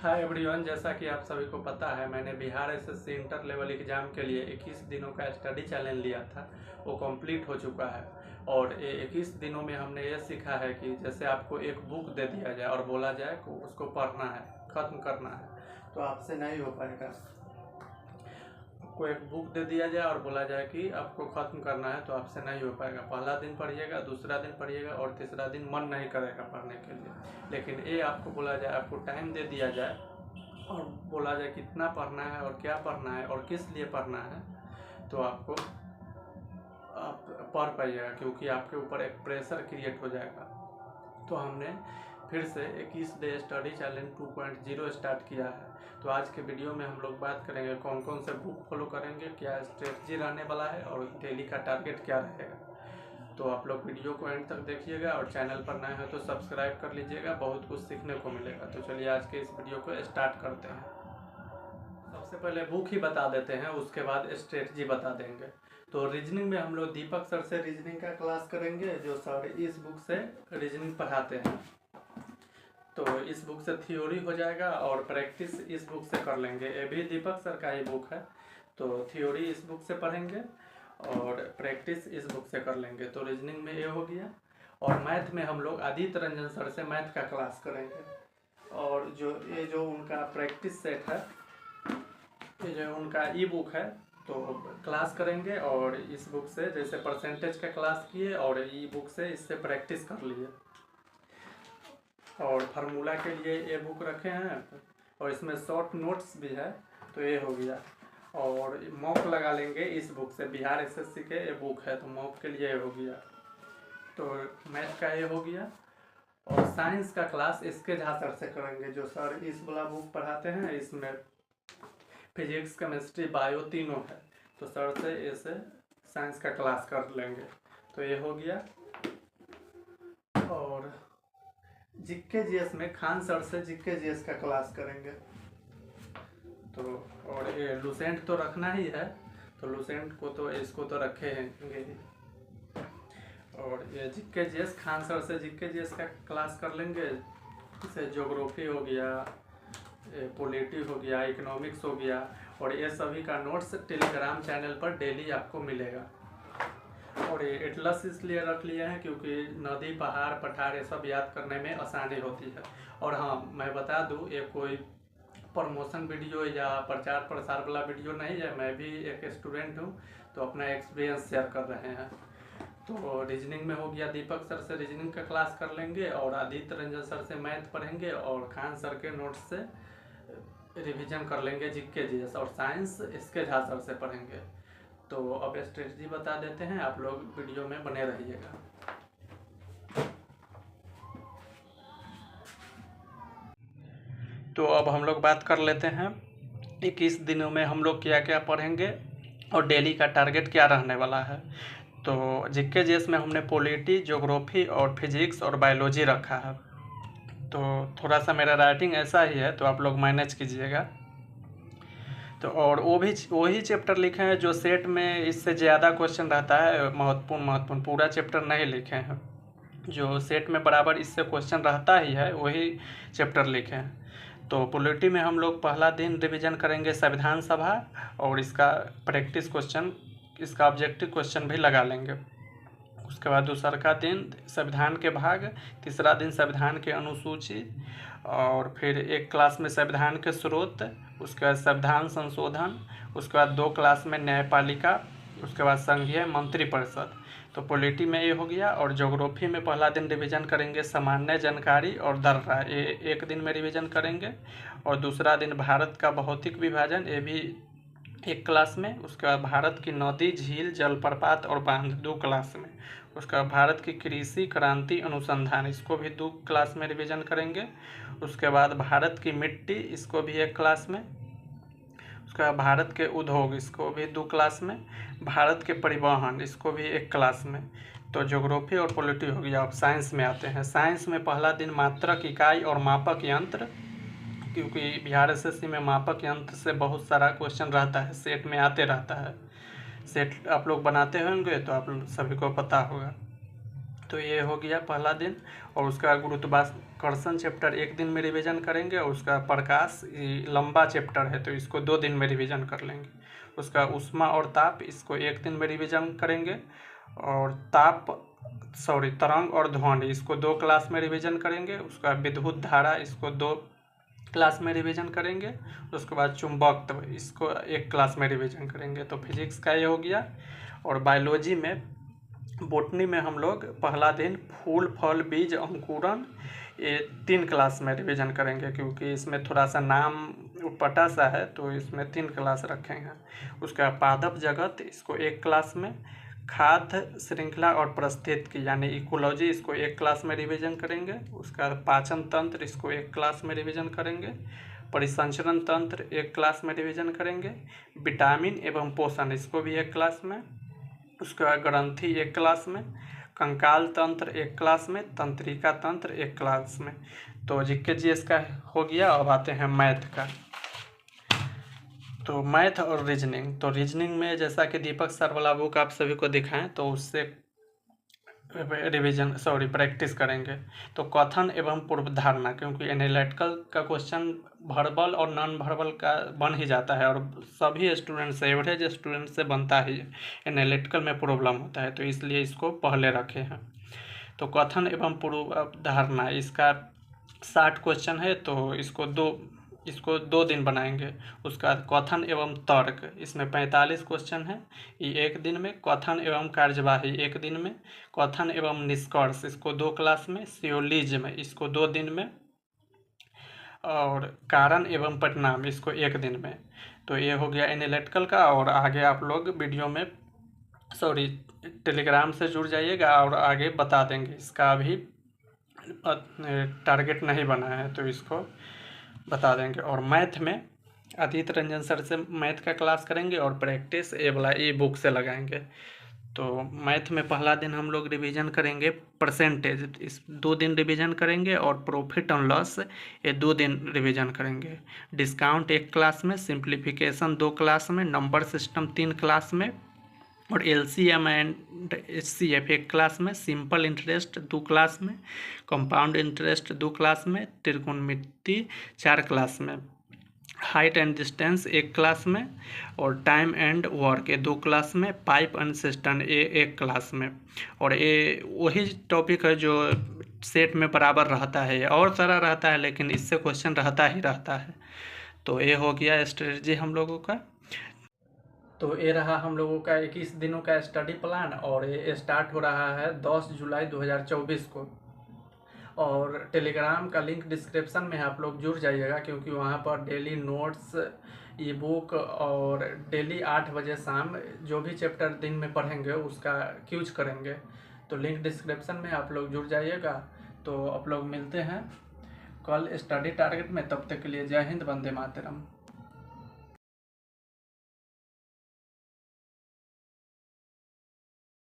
Hi everyone, जैसा कि आप सभी को पता है मैंने Bihar SSC inter level exam के लिए 21 दिनों का स्टडी चैलेंज लिया था। वो कंप्लीट हो चुका है और ये 21 दिनों में हमने ये सीखा है कि जैसे आपको एक बुक दे दिया जाए और बोला जाए कि उसको पढ़ना है, ख़त्म करना है, तो आपसे नहीं हो पाएगा। आपको एक बुक दे दिया जाए और बोला जाए कि आपको ख़त्म करना है तो आपसे नहीं हो पाएगा। पहला दिन पढ़िएगा, दूसरा दिन पढ़िएगा और तीसरा दिन मन नहीं करेगा पढ़ने के लिए। लेकिन ये आपको बोला जाए, आपको टाइम दे दिया जाए और बोला जाए कितना पढ़ना है और क्या पढ़ना है और किस लिए पढ़ना है, तो आप पढ़ पाइएगा, क्योंकि आपके ऊपर एक प्रेशर क्रिएट हो जाएगा। तो हमने फिर से 21 डे स्टडी चैलेंज 2.0 स्टार्ट किया है। तो आज के वीडियो में हम लोग बात करेंगे कौन कौन से बुक फॉलो करेंगे, क्या स्ट्रेटजी रहने वाला है और डेली का टारगेट क्या रहेगा। तो आप लोग वीडियो को एंड तक देखिएगा और चैनल पर नए हैं तो सब्सक्राइब कर लीजिएगा, बहुत कुछ सीखने को मिलेगा। तो चलिए आज के इस वीडियो को स्टार्ट करते हैं। सबसे पहले बुक ही बता देते हैं, उसके बाद स्ट्रेटजी बता देंगे। तो रीजनिंग में हम लोग दीपक सर से रीजनिंग का क्लास करेंगे, जो सर इस बुक से रीजनिंग पढ़ाते हैं। तो इस बुक से थ्योरी हो जाएगा और प्रैक्टिस इस बुक से कर लेंगे। ये भी दीपक सर का ही बुक है, तो थ्योरी इस बुक से पढ़ेंगे और प्रैक्टिस इस बुक से कर लेंगे। तो रीजनिंग में ये हो गया। और मैथ में हम लोग आदित्य रंजन सर से मैथ का क्लास करेंगे। और जो उनका प्रैक्टिस सेट है, ये जो उनका ई बुक है, तो क्लास करेंगे और इस बुक से जैसे परसेंटेज का क्लास किए और ई बुक से इससे प्रैक्टिस कर लिए। और फार्मूला के लिए ये बुक रखे हैं और इसमें शॉर्ट नोट्स भी है, तो ये हो गया। और मॉक लगा लेंगे इस बुक से, बिहार एसएससी के ये बुक है तो मॉक के लिए हो गया। तो मैथ का ये हो गया। और साइंस का क्लास इसके झा सर से करेंगे, जो सर इस वाला बुक पढ़ाते हैं। इसमें फिजिक्स, केमिस्ट्री, बायो तीनों है, तो सर से इसे साइंस का क्लास कर लेंगे। तो ये हो गया। और जीके जीएस में खान सर से जीके जीएस का क्लास करेंगे। तो और ये लुसेंट तो रखना ही है, तो लुसेंट को तो इसको तो रखे हैं। और ये जीके जीएस खान सर से जीके जीएस का क्लास कर लेंगे। जैसे ज्योग्राफी हो गया, पॉलिटी हो गया, इकोनॉमिक्स हो गया। और ये सभी का नोट्स टेलीग्राम चैनल पर डेली आपको मिलेगा। और ये एटलस इसलिए रख लिए हैं क्योंकि नदी, पहाड़, पठार ये सब याद करने में आसानी होती है। और हाँ, मैं बता दूँ, ये कोई प्रमोशन वीडियो या प्रचार प्रसार वाला वीडियो नहीं है। मैं भी एक स्टूडेंट हूँ, तो अपना एक्सपीरियंस शेयर कर रहे हैं। तो रीजनिंग में हो गया, दीपक सर से रीजनिंग का क्लास कर लेंगे और आदित्य रंजन सर से मैथ पढ़ेंगे और खान सर के नोट्स से रिवीजन कर लेंगे जीके जीएस। और साइंस इसके झा सर से पढ़ेंगे। तो अब स्ट्रेटजी बता देते हैं, आप लोग वीडियो में बने रहिएगा। तो अब हम लोग बात कर लेते हैं 21 दिनों में हम लोग क्या क्या पढ़ेंगे और डेली का टारगेट क्या रहने वाला है। तो जीके जीएस में हमने पॉलिटी, ज्योग्राफी और फिजिक्स और बायोलॉजी रखा है। तो थोड़ा सा मेरा राइटिंग ऐसा ही है, तो आप लोग मैनेज कीजिएगा। तो और वही चैप्टर लिखे हैं जो सेट में इससे ज़्यादा क्वेश्चन रहता है, महत्वपूर्ण पूरा चैप्टर नहीं लिखे हैं। जो सेट में बराबर इससे क्वेश्चन रहता ही है, वही चैप्टर लिखे हैं। तो पॉलिटी में हम लोग पहला दिन रिवीजन करेंगे संविधान सभा और इसका प्रैक्टिस क्वेश्चन, इसका ऑब्जेक्टिव क्वेश्चन भी लगा लेंगे। उसके बाद दूसरा का दिन संविधान के भाग, तीसरा दिन संविधान के अनुसूची, और फिर एक क्लास में संविधान के स्रोत, उसके बाद संविधान संशोधन, उसके बाद 2 क्लास में न्यायपालिका, उसके बाद संघीय मंत्रिपरिषद। तो पॉलिटी में ये हो गया। और ज्योग्राफी में पहला दिन रिवीजन करेंगे सामान्य जानकारी और दर्रा, ये एक दिन में रिवीजन करेंगे। और दूसरा दिन भारत का भौतिक विभाजन, ये भी एक क्लास में। उसके बाद भारत की नदी, झील, जलप्रपात और बांध 2 क्लास में। उसका भारत की कृषि क्रांति अनुसंधान, इसको भी 2 क्लास में रिवीजन करेंगे। उसके बाद भारत की मिट्टी, इसको भी एक क्लास में। उसके बाद भारत के उद्योग, इसको भी 2 क्लास में। भारत के परिवहन, इसको भी एक क्लास में। तो ज्योग्राफी और पॉलिटी हो गया। अब साइंस में आते हैं। साइंस में पहला दिन मात्रक, इकाई और मापक यंत्र, क्योंकि बिहार एसएससी में मापक यंत्र से बहुत सारा क्वेश्चन रहता है, सेट में आते रहता है। सेट आप लोग बनाते होंगे तो आप लोग सभी को पता होगा। तो ये हो गया पहला दिन। और उसका गुरुत्वाकर्षण चैप्टर एक दिन में रिवीजन करेंगे, और उसका प्रकाश ये लंबा चैप्टर है तो इसको 2 दिन में रिवीजन कर लेंगे। उसका ऊष्मा और ताप इसको 1 दिन में रिवीजन करेंगे, और तरंग और ध्वनि इसको 2 क्लास में रिवीजन करेंगे। उसका विद्युत धारा इसको 2 क्लास में रिवीजन करेंगे। उसके बाद चुंबकत्व इसको 1 क्लास में रिवीजन करेंगे। तो फिजिक्स का ये हो गया। और बायोलॉजी में, बॉटनी में हम लोग पहला दिन फूल फल बीज अंकुरन ये 3 क्लास में रिवीजन करेंगे, क्योंकि इसमें थोड़ा सा नाम उटपटा सा है तो इसमें 3 क्लास रखेंगे। उसका पादप जगत इसको 1 क्लास में, खाद्य श्रृंखला और पारिस्थितिकी यानी इकोलॉजी इसको 1 क्लास में रिवीजन करेंगे। उसका पाचन तंत्र इसको 1 क्लास में रिवीजन करेंगे। परिसंचरण तंत्र 1 क्लास में रिवीजन करेंगे। विटामिन एवं पोषण इसको भी 1 क्लास में। उसका ग्रंथि 1 क्लास में, कंकाल तंत्र 1 क्लास में, तंत्रिका तंत्र 1 क्लास में। तो जीके जीएस का हो गया। अब आते हैं मैथ का। तो मैथ और रीजनिंग, तो रीजनिंग में जैसा कि दीपक सर वाला बुक आप सभी को दिखाएं तो उससे प्रैक्टिस करेंगे। तो कथन एवं पूर्व धारणा, क्योंकि एनालिटिकल का क्वेश्चन वर्बल और नॉन वर्बल का बन ही जाता है, और सभी स्टूडेंट से, एवरेज स्टूडेंट से बनता ही है। एनालिटिकल में प्रॉब्लम होता है, तो इसलिए इसको पहले रखे हैं। तो कथन एवं पूर्व धारणा इसका 60 क्वेश्चन है, तो इसको दो दिन बनाएंगे। उसका कथन एवं तर्क इसमें 45 क्वेश्चन है, ये 1 दिन में। कथन एवं कार्यवाही 1 दिन में। कथन एवं निष्कर्ष इसको 2 क्लास में। सियोलिज्म इसको 2 दिन में। और कारण एवं परिणाम इसको 1 दिन में। तो ये हो गया एनालिटिकल का। और आगे आप लोग वीडियो में टेलीग्राम से जुड़ जाइएगा और आगे बता देंगे। इसका अभी टारगेट नहीं बना है तो इसको बता देंगे। और मैथ में आदित्य रंजन सर से मैथ का क्लास करेंगे, और प्रैक्टिस ये वाला ई बुक से लगाएंगे। तो मैथ में पहला दिन हम लोग रिवीजन करेंगे परसेंटेज, इस 2 दिन रिवीजन करेंगे। और प्रॉफिट एंड लॉस ये 2 दिन रिवीजन करेंगे। डिस्काउंट 1 क्लास में, सिंप्लीफिकेशन 2 क्लास में, नंबर सिस्टम 3 क्लास में, और LCM एंड HCF 1 क्लास में, सिंपल इंटरेस्ट 2 क्लास में, कंपाउंड इंटरेस्ट 2 क्लास में, त्रिकोणमिति 4 क्लास में, हाइट एंड डिस्टेंस 1 क्लास में, और टाइम एंड वर्क ये 2 क्लास में, पाइप एंड सिस्टम ये 1 क्लास में। और ये वही टॉपिक है जो सेट में बराबर रहता है, और सारा रहता है लेकिन इससे क्वेश्चन रहता ही रहता है। तो ये हो गया स्ट्रेटजी हम लोगों का। तो ये रहा हम लोगों का 21 दिनों का स्टडी प्लान, और ये स्टार्ट हो रहा है 10 जुलाई 2024 को। और टेलीग्राम का लिंक डिस्क्रिप्शन में है, आप लोग जुड़ जाइएगा, क्योंकि वहाँ पर डेली नोट्स, ई बुक और डेली 8 बजे शाम जो भी चैप्टर दिन में पढ़ेंगे उसका क्यूज करेंगे। तो लिंक डिस्क्रिप्शन में आप लोग जुड़ जाइएगा। तो आप लोग मिलते हैं कल स्टडी टारगेट में। तब तक के लिए जय हिंद, वंदे मातरम।